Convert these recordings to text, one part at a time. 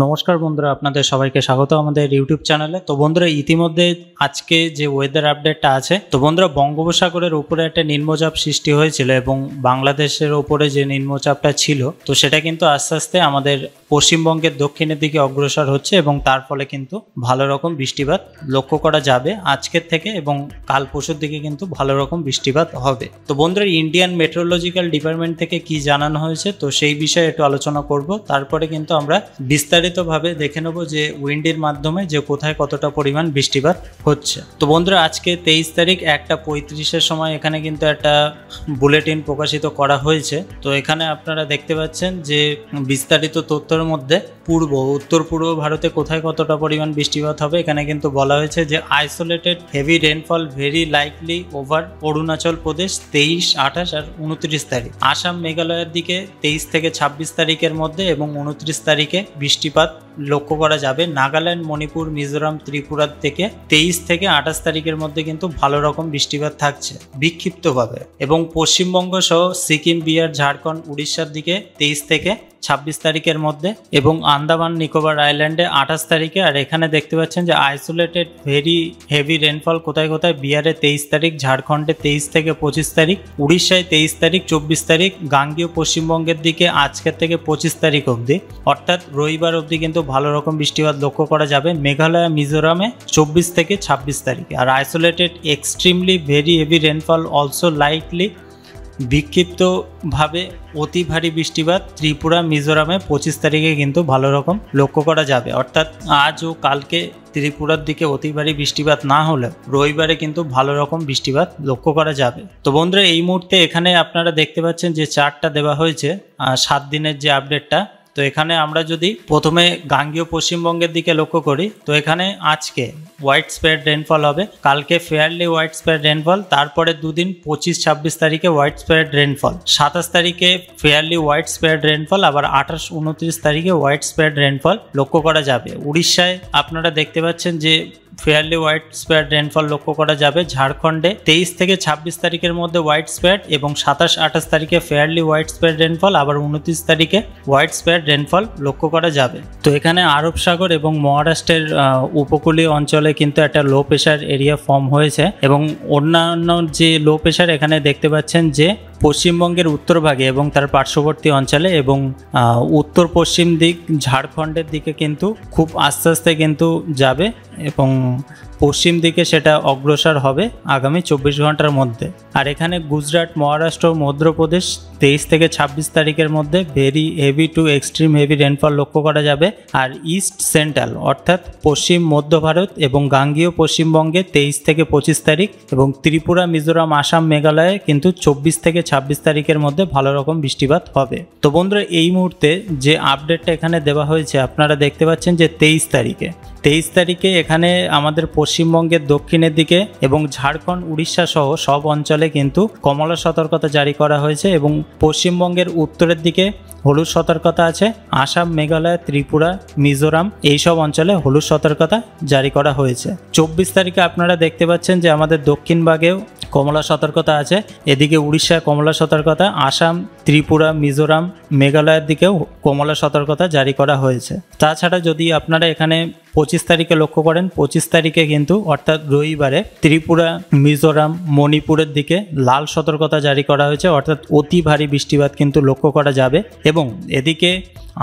নমস্কার বন্ধুরা, আপনাদের সবাইকে স্বাগত আমাদের ইউটিউব চ্যানেলে। তো বন্ধুরা, ইতিমধ্যে আজকে যে ওয়েদার আপডেটটা আছে, তো বন্ধুরা বঙ্গোপসাগরের উপরে একটা নিম্নচাপ সৃষ্টি হয়েছিল এবং বাংলাদেশের উপরে যে নিম্নচাপটা ছিল, তো সেটা কিন্তু আস্তে আস্তে আমাদের পশ্চিমবঙ্গের দক্ষিণের দিকে অগ্রসর হচ্ছে এবং তার ফলে কিন্তু ভালো রকম বৃষ্টিপাত লক্ষ্য করা যাবে আজকের থেকে, এবং কাল পরশুর দিকে কিন্তু ভালো রকম বৃষ্টিপাত হবে। তো বন্ধুরা, ইন্ডিয়ান মেট্রোলজিক্যাল ডিপার্টমেন্ট থেকে কি জানানো হয়েছে, তো সেই বিষয়ে একটু আলোচনা করব। তারপরে কিন্তু আমরা বিস্তারিতভাবে দেখে নেব যে উইন্ডের মাধ্যমে যে কোথায় কতটা পরিমাণ বৃষ্টিপাত হচ্ছে। তো বন্ধুরা, আজকে 23 তারিখ 1:35 সময় এখানে কিন্তু একটা বুলেটিন প্রকাশিত করা হয়েছে। তো এখানে আপনারা দেখতে পাচ্ছেন যে বিস্তারিত তথ্যের মধ্যে উত্তর পূর্ব ভারতে কোথায় কতটা পরিমাণ বৃষ্টিপাত হবে এখানে কিন্তু বলা হয়েছে যে isolated heavy rainfall very likely over Arunachal Pradesh 23, 28 আর 29 তারিখ। আসাম মেঘালয়ের দিকে 23 থেকে 26 তারিখের মধ্যে এবং 29 তারিখে বৃষ্টিপাত লক্ষ্য করা যাবে। নাগাল্যান্ড, মণিপুর, মিজোরাম, ত্রিপুরা থেকে 23 থেকে 28 তারিখের মধ্যে কিন্তু ভালো রকম বৃষ্টিপাত থাকছে বিক্ষিপ্তভাবে, এবং পশ্চিমবঙ্গ সহ সিকিম, বিহার, ঝাড়খণ্ড, উড়িষ্যার দিকে 23 থেকে 26 তারিখের মধ্যে, এবং আন্দামান নিকোবর আইল্যান্ডে 28 তারিখে। আর এখানে দেখতে পাচ্ছেন যে আইসোলেটেড ভেরি হেভি রেনফল কোথায় কোথায়, বিহারে 23 তারিখ, ঝাড়খণ্ডে 23 থেকে 25 তারিখ, উড়িষ্যায় 23 তারিখ, 24 তারিখ, গাঙ্গেয় পশ্চিমবঙ্গের দিকে আজকের থেকে 25 তারিখ অবধি, অর্থাৎ রবিবার অবধি কিন্তু ভালো রকম বৃষ্টিপাত লক্ষ্য করা যাবে। মেঘালয়, মিজোরামে 24 থেকে 26 তারিখে। আর isolated extremely very heavy rainfall also likely বিক্ষিপ্তভাবে অতি ভারী বৃষ্টিপাত ত্রিপুরা, মিজোরামে 25 তারিখে কিন্তু ভালো রকম লক্ষ্য করা যাবে। অর্থাৎ আজ ও কালকে ত্রিপুরার দিকে অতি ভারী বৃষ্টিপাত না হলে রবিবারে কিন্তু ভালো রকম বৃষ্টিপাত লক্ষ্য করা যাবে। তো বন্ধুরা, এই মুহূর্তে এখানে আপনারা দেখতে পাচ্ছেন যে চার্টটা দেওয়া হয়েছে 7 দিনের যে আপডেটটা। তো এখানে আমরা যদি প্রথমে গাঙ্গেয় পশ্চিমবঙ্গের দিকে লক্ষ্য করি, তো এখানে আজকে হোয়াইট স্প্রেড রেনফল হবে, কালকে ফেয়ারলি হোয়াইট স্প্রেড রেনফল, তারপরে দুদিন 25, 26 তারিখে হোয়াইট স্প্রেড রেনফল, 27 তারিখে ফেয়ারলি হোয়াইট স্প্রেড রেনফল, আবার 28, 29 তারিখে হোয়াইট স্প্রেড রেনফল লক্ষ্য করা যাবে। উড়িষ্যায় আপনারা দেখতে পাচ্ছেন যে ফেয়ারলি হোয়াইট স্প্রেড রেনফল লক্ষ্য করা যাবে। ঝাড়খণ্ডে 23 থেকে 26 তারিখের মধ্যে হোয়াইট স্প্রেড এবং 27, 28 তারিখে ফেয়ারলি হোয়াইট স্প্রেড রেনফল, আবার 29 তারিখে হোয়াইট স্প্রেড রেনফল লক্ষ্য করা যাবে। তো এখানে আরব সাগর এবং মহারাষ্ট্রের উপকূলীয় অঞ্চলে কিন্তু একটা লো প্রেশার এরিয়া ফর্ম হয়েছে, এবং অন্যান্য যে লো প্রেশার এখানে দেখতে পাচ্ছেন যে পশ্চিমবঙ্গের উত্তরভাগে এবং তার পার্শ্ববর্তী অঞ্চলে এবং উত্তর পশ্চিম দিক ঝাড়খণ্ডের দিকে কিন্তু খুব আস্তে আস্তে কিন্তু যাবে এবং পশ্চিম দিকে সেটা অগ্রসর হবে আগামী 24 ঘন্টার মধ্যে। আর এখানে গুজরাট, মহারাষ্ট্র, মধ্যপ্রদেশ 23 থেকে 26 তারিখের মধ্যে very heavy to extreme heavy rainfall লক্ষ্য করা যাবে। আর ইস্ট সেন্ট্রাল অর্থাৎ পশ্চিম মধ্য ভারত এবং গাঙ্গেয় পশ্চিমবঙ্গে 23 থেকে 25 তারিখ, এবং ত্রিপুরা, মিজোরাম, আসাম, মেঘালয়ে কিন্তু 24 থেকে 26 তারিখের মধ্যে ভালো রকম বৃষ্টিপাত হবে। তো বন্ধুরা, এই মুহূর্তে যে আপডেটটা এখানে দেওয়া হয়েছে আপনারা দেখতে পাচ্ছেন যে 23 তারিখে এখানে আমাদের পশ্চিমবঙ্গের দক্ষিণের দিকে এবং ঝাড়খণ্ড, উড়িষ্যা সহ সব অঞ্চলে কিন্তু কমলা সতর্কতা জারি করা হয়েছে, এবং পশ্চিমবঙ্গের উত্তরের দিকে হলুদ সতর্কতা আছে। আসাম, মেঘালয়, ত্রিপুরা, মিজোরাম এইসব অঞ্চলে হলুদ সতর্কতা জারি করা হয়েছে। 24 তারিখে আপনারা দেখতে পাচ্ছেন যে আমাদের দক্ষিণ ভাগেও কমলা সতর্কতা আছে, এদিকে উড়িষ্যায় কমলা সতর্কতা, আসাম, ত্রিপুরা, মিজোরাম, মেঘালয়ের দিকেও কমলা সতর্কতা জারি করা হয়েছে। তাছাড়া যদি আপনারা এখানে 25 তারিখে লক্ষ্য করেন, 25 তারিখে কিন্তু অর্থাৎ রবিবারে ত্রিপুরা, মিজোরাম, মণিপুরের দিকে লাল সতর্কতা জারি করা হয়েছে, অর্থাৎ অতি ভারী বৃষ্টিপাত কিন্তু লক্ষ্য করা যাবে। এবং এদিকে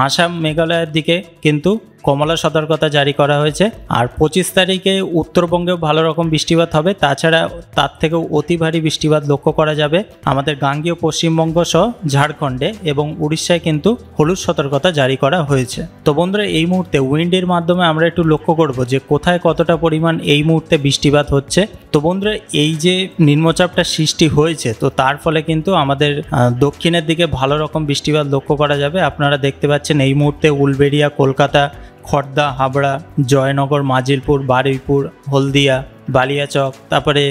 আসাম, মেঘালয়ের দিকে কিন্তু কমলা সতর্কতা জারি করা হয়েছে। আর 25 তারিখে উত্তরবঙ্গেও ভালো রকম বৃষ্টিপাত হবে, তাছাড়া তার থেকেও অতি ভারী বৃষ্টিপাত লক্ষ্য করা যাবে আমাদের গাঙ্গেয় পশ্চিমবঙ্গ সহ ঝাড়খণ্ডে, এবং উড়িষ্যায় কিন্তু হলুদ সতর্কতা জারি করা হয়েছে। তো বন্ধুরা, এই মুহূর্তে উইন্ডের মাধ্যমে আমরা একটু লক্ষ্য করব যে কোথায় কতটা পরিমাণ এই মুহূর্তে বৃষ্টিপাত হচ্ছে। তো বন্ধুরা, এই যে নিম্নচাপটা সৃষ্টি হয়েছে, তো তার ফলে কিন্তু আমাদের দক্ষিণের দিকে ভালো রকম বৃষ্টিপাত লক্ষ্য করা যাবে। আপনারা দেখতে পাচ্ছেন এই মুহূর্তে উলবেড়িয়া, কলকাতা, খড়দা, হাবড়া, জয়নগর, মাজিলপুর, বারুইপুর, হলদিয়া, বালিয়াচক, তারপরে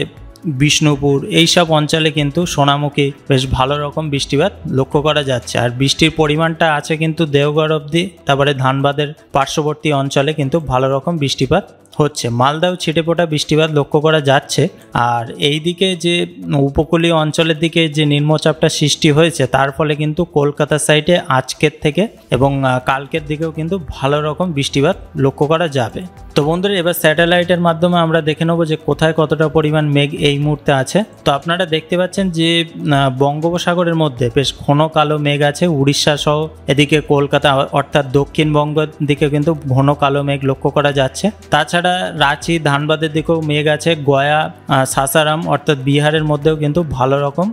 বিষ্ণুপুর এইসব অঞ্চলে কিন্তু সোনামুখী বেশ ভালো রকম বৃষ্টিপাত লক্ষ্য করা যাচ্ছে। আর বৃষ্টির পরিমাণটা আছে কিন্তু দেওঘর অবধি, তারপরে ধানবাদের পার্শ্ববর্তী অঞ্চলে কিন্তু ভালো রকম বৃষ্টিপাত হচ্ছে। মালদাও ছিটেফোঁটা বৃষ্টিপাত লক্ষ্য করা যাচ্ছে। আর এই দিকে যে উপকূলীয় অঞ্চলের দিকে যে নিম্নচাপটা সৃষ্টি হয়েছে তার ফলে কিন্তু কলকাতা সাইডে আজকের থেকে এবং কালকের দিকেও কিন্তু ভালো রকম বৃষ্টিপাত লক্ষ্য করা যাবে। তো বন্ধুরা, এবার স্যাটেলাইটের মাধ্যমে আমরা দেখে নেবো যে কোথায় কতটা পরিমাণ মেঘ এই মুহূর্তে আছে। তো আপনারা দেখতে পাচ্ছেন যে বঙ্গোপসাগরের মধ্যে বেশ ঘন কালো মেঘ আছে। উড়িষ্যা সহ এদিকে কলকাতা অর্থাৎ দক্ষিণবঙ্গের দিকে কিন্তু ঘন কালো মেঘ লক্ষ্য করা যাচ্ছে। তাছাড়া রাঁচি, ধানবাদের দিকেও মেঘ আছে। গয়া, সাসারাম অর্থাৎ বিহারের মধ্যেও কিন্তু ভালো রকম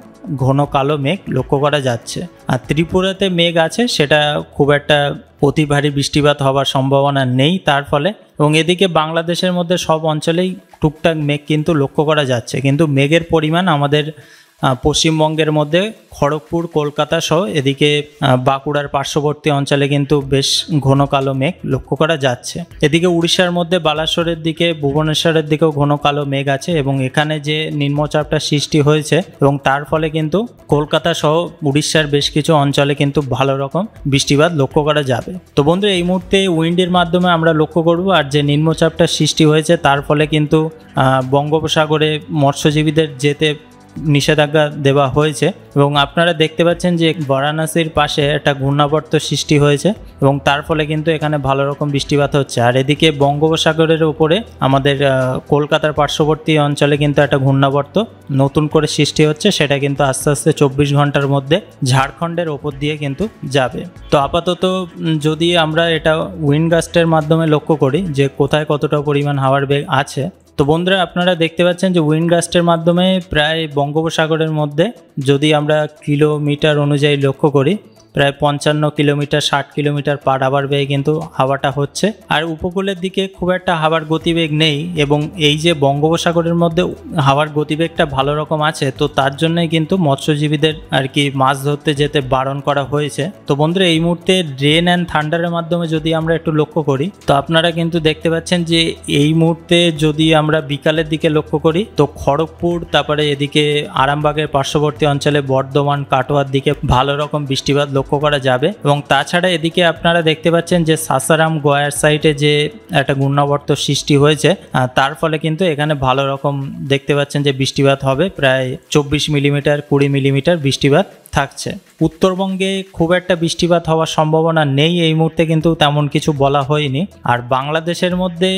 ঘন কালো মেঘ লক্ষ্য করা যাচ্ছে। আর ত্রিপুরাতে মেঘ আছে, সেটা খুব একটা অতি ভারী বৃষ্টিপাত হওয়ার সম্ভাবনা নেই তার ফলে। এবং এদিকে বাংলাদেশের মধ্যে সব অঞ্চলেই টুকটাক মেঘ কিন্তু লক্ষ্য করা যাচ্ছে। কিন্তু মেঘের পরিমাণ আমাদের পশ্চিমবঙ্গের মধ্যে খড়গপুর, কলকাতা সহ এদিকে বাঁকুড়ার পার্শ্ববর্তী অঞ্চলে কিন্তু বেশ ঘন কালো মেঘ লক্ষ্য করা যাচ্ছে। এদিকে উড়িষ্যার মধ্যে বালাসোরের দিকে, ভুবনেশ্বরের দিকেও ঘন কালো মেঘ আছে এবং এখানে যে নিম্নচাপটা সৃষ্টি হয়েছে এবং তার ফলে কিন্তু কলকাতা সহ উড়িষ্যার বেশ কিছু অঞ্চলে কিন্তু ভালো রকম বৃষ্টিপাত লক্ষ্য করা যাবে। তো বন্ধু, এই মুহূর্তে উইন্ডের মাধ্যমে আমরা লক্ষ্য করব আর যে নিম্নচাপটা সৃষ্টি হয়েছে তার ফলে কিন্তু বঙ্গোপসাগরে মৎস্যজীবীদের যেতে নিষেধাজ্ঞা দেওয়া হয়েছে। এবং আপনারা দেখতে পাচ্ছেন যে বারাণসীর পাশে একটা ঘূর্ণাবর্ত সৃষ্টি হয়েছে এবং তার ফলে কিন্তু এখানে ভালো রকম বৃষ্টিপাত হচ্ছে। আর এদিকে বঙ্গোপসাগরের উপরে আমাদের কলকাতার পার্শ্ববর্তী অঞ্চলে কিন্তু একটা ঘূর্ণাবর্ত নতুন করে সৃষ্টি হচ্ছে, সেটা কিন্তু আস্তে আস্তে 24 ঘন্টার মধ্যে ঝাড়খণ্ডের ওপর দিয়ে কিন্তু যাবে। তো আপাতত যদি আমরা এটা উইন্ড গাস্টের মাধ্যমে লক্ষ্য করি যে কোথায় কতটা পরিমাণ হাওয়ার বেগ আছে, তো বন্ধুরা আপনারা দেখতে পাচ্ছেন যে উইন্ড গাস্টের মাধ্যমে প্রায় বঙ্গোপসাগরের মধ্যে যদি আমরা কিলোমিটার অনুযায়ী লক্ষ্য করি প্রায় 55 কিলোমিটার 60 কিলোমিটার পার আওয়ার বেগে কিন্তু হাওয়াটা হচ্ছে। আর উপকূলের দিকে খুব একটা হাওয়ার গতিবেগ নেই এবং এই যে বঙ্গোপসাগরের মধ্যে হাওয়ার গতিবেগটা ভালো রকম আছে, তো তার জন্যই কিন্তু মৎস্যজীবীদের আর কি মাছ ধরতে যেতে বারণ করা হয়েছে। তো বন্ধুরা, এই মুহূর্তে রেন অ্যান্ড থান্ডারের মাধ্যমে যদি আমরা একটু লক্ষ্য করি, তো আপনারা কিন্তু দেখতে পাচ্ছেন যে এই মুহূর্তে যদি আমরা বিকালের দিকে লক্ষ্য করি তো খড়গপুর, তারপরে এদিকে আরামবাগের পার্শ্ববর্তী অঞ্চলে বর্ধমান, কাটোয়ার দিকে ভালো রকম বৃষ্টিপাত লক্ষ্য করা যাবে। এবং তাছাড়া এদিকে আপনারা দেখতে পাচ্ছেন যে সাসারাম, গয়ার সাইডে যে একটা ঘূর্ণাবর্ত সৃষ্টি হয়েছে তার ফলে কিন্তু এখানে ভালো রকম দেখতে পাচ্ছেন যে বৃষ্টিপাত হবে। প্রায় 24 মিলিমিটার 20 মিলিমিটার বৃষ্টিপাত থাকছে। উত্তরবঙ্গে খুব একটা বৃষ্টিপাত হওয়ার সম্ভাবনা নেই এই মুহূর্তে, কিন্তু তেমন কিছু বলা হয়নি। আর বাংলাদেশের মধ্যে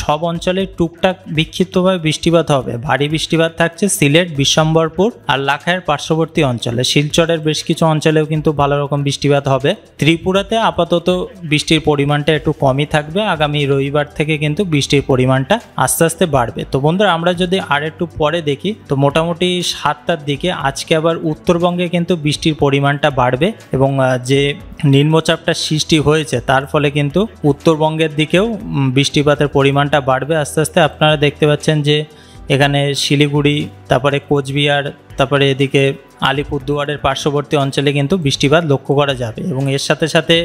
সব অঞ্চলে টুকটাক বিক্ষিপ্তভাবে বৃষ্টিপাত হবে। ভারী বৃষ্টিপাত থাকছে সিলেট, বিশ্বম্বরপুর আর লাখাইয়ের পার্শ্ববর্তী অঞ্চলে। শিলচরের বেশ কিছু অঞ্চলেও কিন্তু ভালো রকম বৃষ্টিপাত হবে। ত্রিপুরাতে আপাতত বৃষ্টির পরিমাণটা একটু কমই থাকবে। আগামী রবিবার থেকে কিন্তু বৃষ্টির পরিমাণটা আস্তে আস্তে বাড়বে। তো বন্ধুরা, আমরা যদি আর একটু পরে দেখি তো মোটামুটি 7টার দিকে আজকে আবার উত্তরবঙ্গে কিন্তু বৃষ্টির পরিমাণটা বাড়বে এবং যে নিম্নচাপটা সৃষ্টি হয়েছে তার ফলে কিন্তু উত্তরবঙ্গের দিকেও বৃষ্টিপাতের পরিমাণটা বাড়বে আস্তে আস্তে। আপনারা দেখতে পাচ্ছেন যে এখানে শিলিগুড়ি, তারপরে কোচবিহার, তারপরে এদিকে আলিপুরদুয়ারের পার্শ্ববর্তী অঞ্চলে কিন্তু বৃষ্টিপাত লক্ষ্য করা যাবে এবং এর সাথে সাথে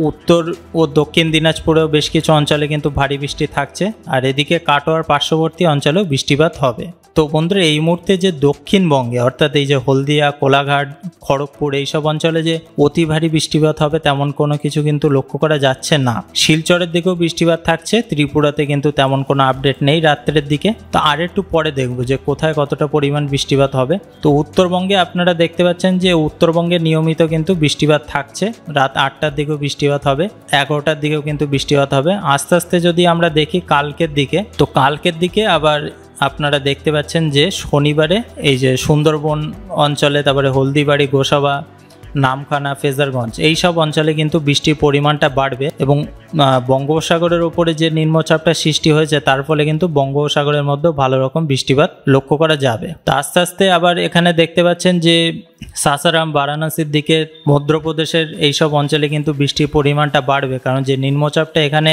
উত্তর ও দক্ষিণ দিনাজপুরেও বেশ কিছু অঞ্চলে কিন্তু ভারী বৃষ্টি থাকছে। আর এদিকে কাটোয়ার পার্শ্ববর্তী অঞ্চলেও বৃষ্টিপাত হবে। তো বন্ধুরা, এই মুহূর্তে যে দক্ষিণবঙ্গে অর্থাৎ এই যে হলদিয়া, কোলাঘাট, খড়গপুর এইসব অঞ্চলে যে অতি ভারী বৃষ্টিপাত হবে তেমন কোনো কিছু কিন্তু লক্ষ্য করা যাচ্ছে না। শিলচরের দিকেও বৃষ্টিপাত থাকছে। ত্রিপুরাতে কিন্তু তেমন কোনো আপডেট নেই রাত্রের দিকে। তো আর একটু পরে দেখবো যে কোথায় কতটা পরিমাণ বৃষ্টিপাত হবে। তো উত্তরবঙ্গে আপনারা দেখতে পাচ্ছেন যে উত্তরবঙ্গে নিয়মিত কিন্তু বৃষ্টিপাত থাকছে। রাত 8টার দিকেও বৃষ্টিপাত হবে, 11টার দিকেও কিন্তু বৃষ্টিপাত হবে। আস্তে আস্তে যদি আমরা দেখি কালকের দিকে, তো কালকের দিকে আবার আপনারা দেখতে পাচ্ছেন যে শনিবারে এই যে সুন্দরবন অঞ্চলে, তারপরে হলদিবাড়ি, গোসাবা, নামখানা, ফেজারগঞ্জ এইসব অঞ্চলে কিন্তু বৃষ্টির পরিমাণটা বাড়বে এবং বঙ্গোপসাগরের উপরে যে নিম্নচাপটা সৃষ্টি হয়েছে তার ফলে কিন্তু বঙ্গোপসাগরের মধ্যে ভালো রকম বৃষ্টিপাত লক্ষ্য করা যাবে। তো আস্তে আস্তে আবার এখানে দেখতে পাচ্ছেন যে সাসারাম, বারাণসীর দিকে, মধ্যপ্রদেশের এইসব অঞ্চলে কিন্তু বৃষ্টির পরিমাণটা বাড়বে, কারণ যে নিম্নচাপটা এখানে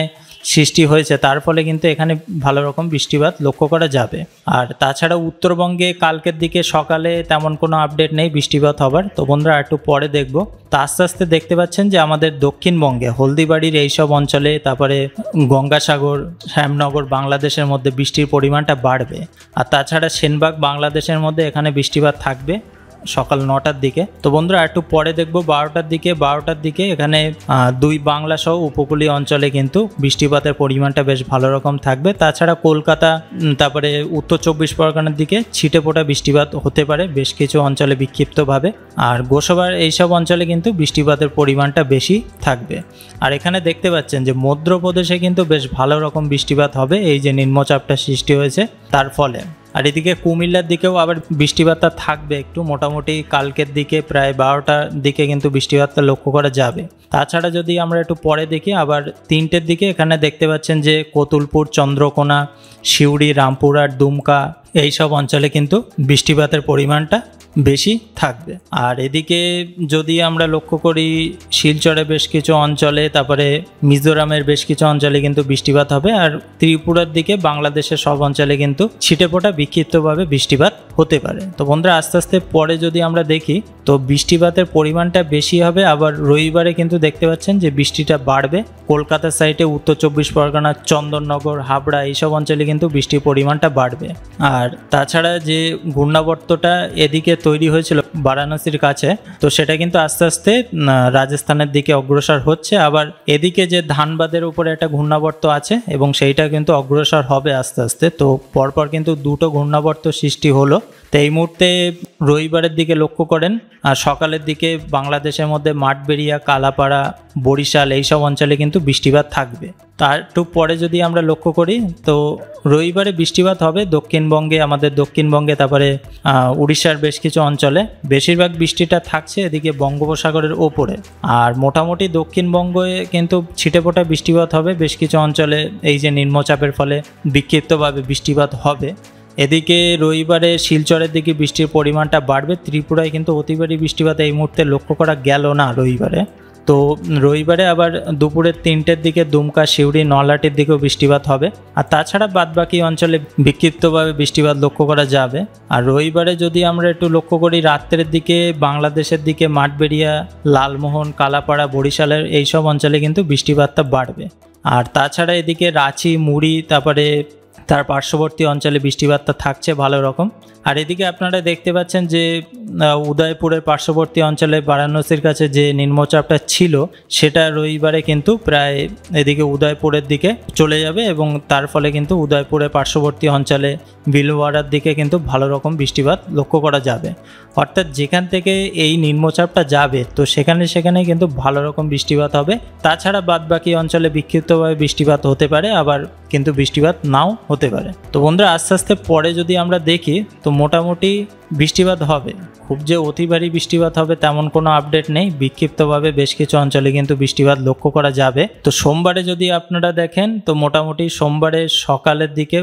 সৃষ্টি হয়েছে তার ফলে কিন্তু এখানে ভালো রকম বৃষ্টিপাত লক্ষ্য করা যাবে। আর তাছাড়া উত্তরবঙ্গে কালকের দিকে সকালে তেমন কোনো আপডেট নেই বৃষ্টিপাত হবার। তো বন্ধুরা একটু পরে দেখব। তো আস্তে আস্তে দেখতে পাচ্ছেন যে আমাদের দক্ষিণবঙ্গে হলদিবাড়ির এইসব অঞ্চলে, তারপরে গঙ্গাসাগর, শ্যামনগর বাংলাদেশের মধ্যে বৃষ্টির পরিমাণটা বাড়বে। আর তাছাড়া সেনবাগ বাংলাদেশের মধ্যে এখানে বৃষ্টিপাত থাকবে। সকাল 9টার দিকে। তো বন্ধুরা একটু পরে দেখবো 12টার দিকে এখানে দুই বাংলা সহ উপকূলীয় অঞ্চলে কিন্তু বৃষ্টিপাতের পরিমাণটা বেশ ভালো রকম থাকবে। তাছাড়া কলকাতা তারপরে উত্তর 24 পরগনার দিকে ছিটে ফোটা বৃষ্টিপাত হতে পারে বেশ কিছু অঞ্চলে বিক্ষিপ্তভাবে। আর গোসাবার এইসব অঞ্চলে কিন্তু বৃষ্টিপাতের পরিমাণটা বেশি থাকবে। আর এখানে দেখতে পাচ্ছেন যে মধ্যপ্রদেশে কিন্তু বেশ ভালো রকম বৃষ্টিপাত হবে এই যে নিম্নচাপটা সৃষ্টি হয়েছে তার ফলে। আর এদিকে কুমিল্লার দিকেও আবার বৃষ্টিপাতটা থাকবে একটু, মোটামুটি কালকের দিকে প্রায় 12টার দিকে কিন্তু বৃষ্টিপাতটা লক্ষ্য করা যাবে। তাছাড়া যদি আমরা একটু পরে দেখি আবার 3টের দিকে এখানে দেখতে পাচ্ছেন যে কতুলপুর, চন্দ্রকোনা, সিউড়ি, রামপুরহাট, দুমকা এইসব অঞ্চলে কিন্তু বৃষ্টিপাতের পরিমাণটা বেশি থাকবে। আর এদিকে যদি আমরা লক্ষ্য করি শিলচরে বেশ কিছু অঞ্চলে, তারপরে মিজোরামের বেশ কিছু অঞ্চলে কিন্তু বৃষ্টিপাত হবে। আর ত্রিপুরার দিকে বাংলাদেশের সব অঞ্চলে কিন্তু ছিটেফোঁটা বিক্ষিপ্তভাবে বৃষ্টিপাত হতে পারে। তো বন্ধুরা আস্তে আস্তে পরে যদি আমরা দেখি তো বৃষ্টিপাতের পরিমাণটা বেশি হবে। আবার রবিবারে কিন্তু দেখতে পাচ্ছেন যে বৃষ্টিটা বাড়বে। কলকাতার সাইডে, উত্তর 24 পরগনা, চন্দননগর, হাবড়া এইসব অঞ্চলে কিন্তু বৃষ্টির পরিমাণটা বাড়বে। আর তাছাড়া যে ঘূর্ণাবর্তটা এদিকে তৈরি হয়েছিল বারাণসীর কাছে, তো সেটা কিন্তু আস্তে আস্তে রাজস্থানের দিকে অগ্রসর হচ্ছে। আবার এদিকে যে ধানবাদের উপরে একটা ঘূর্ণাবর্ত আছে এবং সেইটা কিন্তু অগ্রসর হবে আস্তে আস্তে। তো পরপর কিন্তু দুটো ঘূর্ণাবর্ত সৃষ্টি হলো। তো এই মুহূর্তে রবিবারের দিকে লক্ষ্য করেন আর সকালের দিকে বাংলাদেশের মধ্যে মাঠবেড়িয়া, কালাপাড়া, বরিশাল এইসব অঞ্চলে কিন্তু বৃষ্টিপাত থাকবে। তার একটু পরে যদি আমরা লক্ষ্য করি তো রবিবারে বৃষ্টিপাত হবে দক্ষিণবঙ্গে, আমাদের দক্ষিণবঙ্গে, তারপরে উড়িষ্যার বেশ কিছু অঞ্চলে। বেশিরভাগ বৃষ্টিটা থাকছে এদিকে বঙ্গোপসাগরের ওপরে। আর মোটামুটি দক্ষিণবঙ্গে কিন্তু ছিটেফোঁটা বৃষ্টিপাত হবে বেশ কিছু অঞ্চলে, এই যে নিম্নচাপের ফলে বিক্ষিপ্তভাবে বৃষ্টিপাত হবে। এদিকে রবিবারে শিলচরের দিকে বৃষ্টির পরিমাণটা বাড়বে। ত্রিপুরায় কিন্তু অতিভারী বৃষ্টিপাত এই মুহূর্তে লক্ষ্য করা গেল না রবিবারে। তো রবিবারে আবার দুপুরে 3টের দিকে দুমকা, সিউড়ি, নলহাটির দিকেও বৃষ্টিপাত হবে। আর তাছাড়া বাদবাকি অঞ্চলে বিক্ষিপ্তভাবে বৃষ্টিপাত লক্ষ্য করা যাবে। আর রবিবারে যদি আমরা একটু লক্ষ্য করি রাত্রের দিকে বাংলাদেশের দিকে মাঠবেড়িয়া, লালমোহন, কালাপাড়া, বরিশালের এইসব অঞ্চলে কিন্তু বৃষ্টিপাতটা বাড়বে। আর তাছাড়া এদিকে রাঁচি, মুড়ি, তারপরে তার পার্শ্ববর্তী অঞ্চলে বৃষ্টিপাতটা থাকছে ভালো রকম। আর এদিকে আপনারা দেখতে পাচ্ছেন যে উদয়পুরের পার্শ্ববর্তী অঞ্চলে বারাণসীর কাছে যে নিম্নচাপটা ছিল সেটা রবিবারে কিন্তু প্রায় এদিকে উদয়পুরের দিকে চলে যাবে এবং তার ফলে কিন্তু উদয়পুরের পার্শ্ববর্তী অঞ্চলে ভিলওয়াড়ার দিকে কিন্তু ভালো রকম বৃষ্টিপাত লক্ষ্য করা যাবে। অর্থাৎ যেখান থেকে এই নিম্নচাপটা যাবে তো সেখানে কিন্তু ভালো রকম বৃষ্টিপাত হবে। তাছাড়া বাদবাকি অঞ্চলে বিক্ষিপ্তভাবে বৃষ্টিপাত হতে পারে, আবার কিন্তু বৃষ্টিপাত নাও হতে পারে। তো বন্ধুরা আস্তে আস্তে পরে যদি আমরা দেখি তো মোটামুটি বৃষ্টিপাত হবে, খুব যে অতি ভারী বৃষ্টিপাত হবে তেমন কোনো আপডেট নেই। বিক্ষিপ্তভাবে বেশ কিছু অঞ্চলে কিন্তু বৃষ্টিপাত লক্ষ্য করা যাবে। তো সোমবারে যদি আপনারা দেখেন তো মোটামুটি সোমবারে সকালের দিকে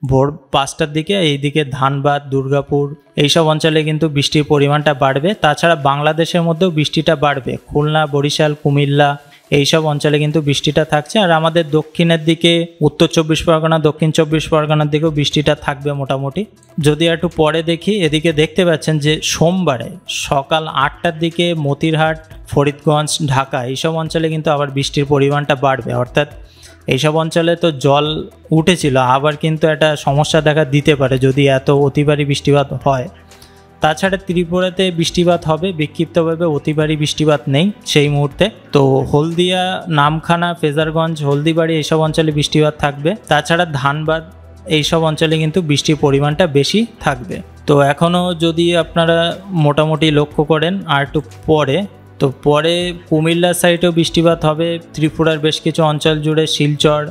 ভোর 5টার দিকে এইদিকে ধানবাদ, দুর্গাপুর এইসব অঞ্চলে কিন্তু বৃষ্টির পরিমাণটা বাড়বে। তাছাড়া বাংলাদেশের মধ্যেও বৃষ্টিটা বাড়বে, খুলনা, বরিশাল, কুমিল্লা এইসব অঞ্চলে কিন্তু বৃষ্টিটা থাকছে। আর আমাদের দক্ষিণের দিকে উত্তর 24 পরগনা, দক্ষিণ 24 পরগনার দিকেও বৃষ্টিটা থাকবে মোটামুটি। যদি একটু পরে দেখি এদিকে দেখতে পাচ্ছেন যে সোমবারে সকাল 8টার দিকে মতিরহাট, ফরিদগঞ্জ, ঢাকা এইসব অঞ্চলে কিন্তু আবার বৃষ্টির পরিমাণটা বাড়বে। অর্থাৎ এইসব অঞ্চলে তো জল উঠেছিল, আবার কিন্তু একটা সমস্যা দেখা দিতে পারে যদি এত অতিভারী বৃষ্টিপাত হয়। তাছাড়া ত্রিপুরাতে বৃষ্টিপাত হবে বিক্ষিপ্তভাবে, অতিভারী বৃষ্টিপাত নেই সেই মুহূর্তে। তো হলদিয়া, নামখানা, ফেজারগঞ্জ, হলদিবাড়ি এইসব অঞ্চলে বৃষ্টিপাত থাকবে। তাছাড়া ধানবাদ এইসব অঞ্চলে কিন্তু বৃষ্টির পরিমাণটা বেশি থাকবে। তো এখনও যদি আপনারা মোটামুটি লক্ষ্য করেন আর একটু পরে, তো পরে কুমিল্লার সাইডেও বৃষ্টিপাত হবে। ত্রিপুরার বেশ কিছু অঞ্চল জুড়ে, শিলচর,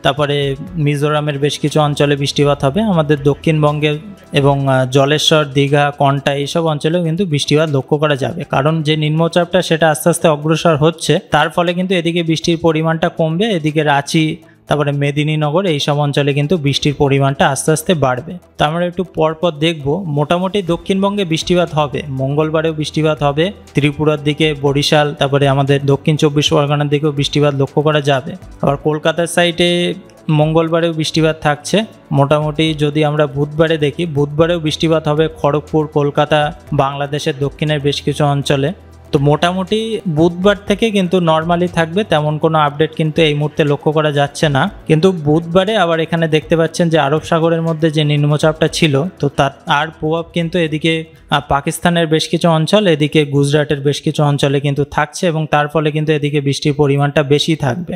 তারপরে মিজোরামের বেশ কিছু অঞ্চলে বৃষ্টিপাত হবে। আমাদের দক্ষিণবঙ্গের এবং জলেশ্বর, দীঘা, কন্টা এইসব অঞ্চলেও কিন্তু বৃষ্টিপাত লক্ষ্য করা যাবে। কারণ যে নিম্নচাপটা সেটা আস্তে আস্তে অগ্রসর হচ্ছে, তার ফলে কিন্তু এদিকে বৃষ্টির পরিমাণটা কমবে। এদিকে রাঁচি, তারপরে মেদিনীনগর এইসব অঞ্চলে কিন্তু বৃষ্টির পরিমাণটা আস্তে আস্তে বাড়বে। তো আমরা একটু পরপর দেখব। মোটামুটি দক্ষিণবঙ্গে বৃষ্টিপাত হবে, মঙ্গলবারেও বৃষ্টিপাত হবে। ত্রিপুরার দিকে, বরিশাল, তারপরে আমাদের দক্ষিণ 24 পরগনার দিকেও বৃষ্টিপাত লক্ষ্য করা যাবে। আবার কলকাতার সাইডে মঙ্গলবারেও বৃষ্টিপাত থাকছে। মোটামুটি যদি আমরা বুধবারে দেখি, বুধবারেও বৃষ্টিপাত হবে খড়গপুর, কলকাতা, বাংলাদেশের দক্ষিণের বেশ কিছু অঞ্চলে। তো মোটামুটি বুধবার থেকে কিন্তু নর্মালি থাকবে, তেমন কোনো আপডেট কিন্তু এই মুহূর্তে লক্ষ্য করা যাচ্ছে না। কিন্তু বুধবারে আবার এখানে দেখতে পাচ্ছেন যে আরব সাগরের মধ্যে যে নিম্নচাপটা ছিল, তো তার আর প্রভাব কিন্তু এদিকে পাকিস্তানের বেশ কিছু অঞ্চল, এদিকে গুজরাটের বেশ কিছু অঞ্চলে কিন্তু থাকছে, এবং তার ফলে কিন্তু এদিকে বৃষ্টির পরিমাণটা বেশি থাকবে।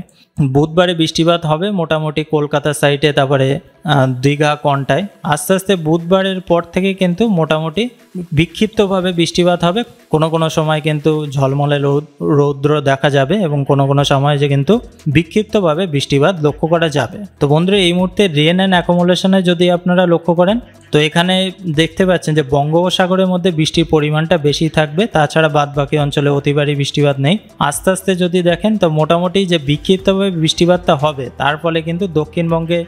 বুধবারে বৃষ্টিপাত হবে মোটামুটি কলকাতা সাইডে, তারপরে দীঘা, কন্টায়। আস্তে আস্তে বুধবারের পর থেকে কিন্তু মোটামুটি বিক্ষিপ্তভাবে বৃষ্টিপাত হবে। কোনো কোনো সময় কিন্তু ঝলমলে রৌদ্র দেখা যাবে, এবং কোনো কোনো সময় যে কিন্তু বিক্ষিপ্তভাবে বৃষ্টিপাত লক্ষ্য করা যাবে। তো বন্ধুরা, এই মুহূর্তে রেন অ্যান্ড অ্যাকোমোডেশনে যদি আপনারা লক্ষ্য করেন, তো এখানে দেখতে পাচ্ছেন যে বঙ্গোপসাগরের মধ্যে বৃষ্টির পরিমাণটা বেশি থাকবে, তাছাড়া বাদবাকি অঞ্চলে অতি ভারী বৃষ্টিপাত নেই। আস্তে আস্তে যদি দেখেন, তো মোটামুটি যে বিক্ষিপ্তভাবে বৃষ্টিপাতটা হবে, তার ফলে কিন্তু দক্ষিণবঙ্গে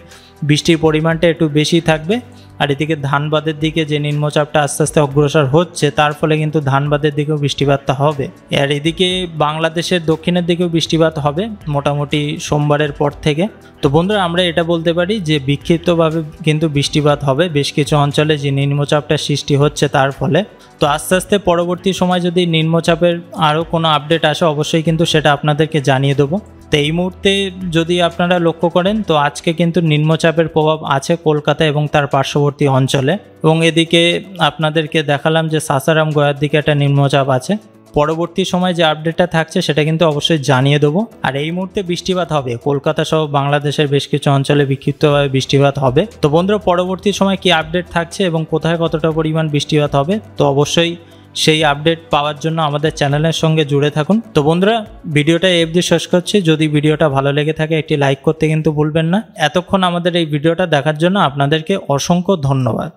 বৃষ্টির পরিমাণটা একটু বেশি থাকবে। আর এদিকে ধানবাদের দিকে যে নিম্নচাপটা আস্তে আস্তে অগ্রসর হচ্ছে, তার ফলে কিন্তু ধানবাদের দিকেও বৃষ্টিপাতটা হবে। আর এদিকে বাংলাদেশের দক্ষিণের দিকেও বৃষ্টিপাত হবে মোটামুটি সোমবারের পর থেকে। তো বন্ধুরা, আমরা এটা বলতে পারি যে বিক্ষিপ্তভাবে কিন্তু বৃষ্টিপাত হবে বেশ কিছু অঞ্চলে, যে নিম্নচাপটা সৃষ্টি হচ্ছে তার ফলে। তো আস্তে আস্তে পরবর্তী সময় যদি নিম্নচাপের আরও কোনো আপডেট আসে, অবশ্যই কিন্তু সেটা আপনাদেরকে জানিয়ে দেবো। তো এই মুহূর্তে যদি আপনারা লক্ষ্য করেন, তো আজকে কিন্তু নিম্নচাপের প্রভাব আছে কলকাতা এবং তার পার্শ্ববর্তী অঞ্চলে, এবং এদিকে আপনাদেরকে দেখালাম যে সাসারাম গয়ার দিকে একটা নিম্নচাপ আছে। পরবর্তী সময় যে আপডেটটা থাকছে সেটা কিন্তু অবশ্যই জানিয়ে দেবো। আর এই মুহূর্তে বৃষ্টিপাত হবে কলকাতা সহ বাংলাদেশের বেশ কিছু অঞ্চলে, বিক্ষিপ্তভাবে বৃষ্টিপাত হবে। তো বন্ধুরা, পরবর্তী সময় কি আপডেট থাকছে এবং কোথায় কতটা পরিমাণ বৃষ্টিপাত হবে, তো অবশ্যই সেই আপডেট পাওয়ার জন্য আমাদের চ্যানেলের সঙ্গে জুড়ে থাকুন। তো বন্ধুরা, ভিডিওটা এই অবধি শেষ করছি। যদি ভিডিওটা ভালো লেগে থাকে, একটি লাইক করতে কিন্তু ভুলবেন না। এতক্ষণ আমাদের এই ভিডিওটা দেখার জন্য আপনাদেরকে অসংখ্য ধন্যবাদ।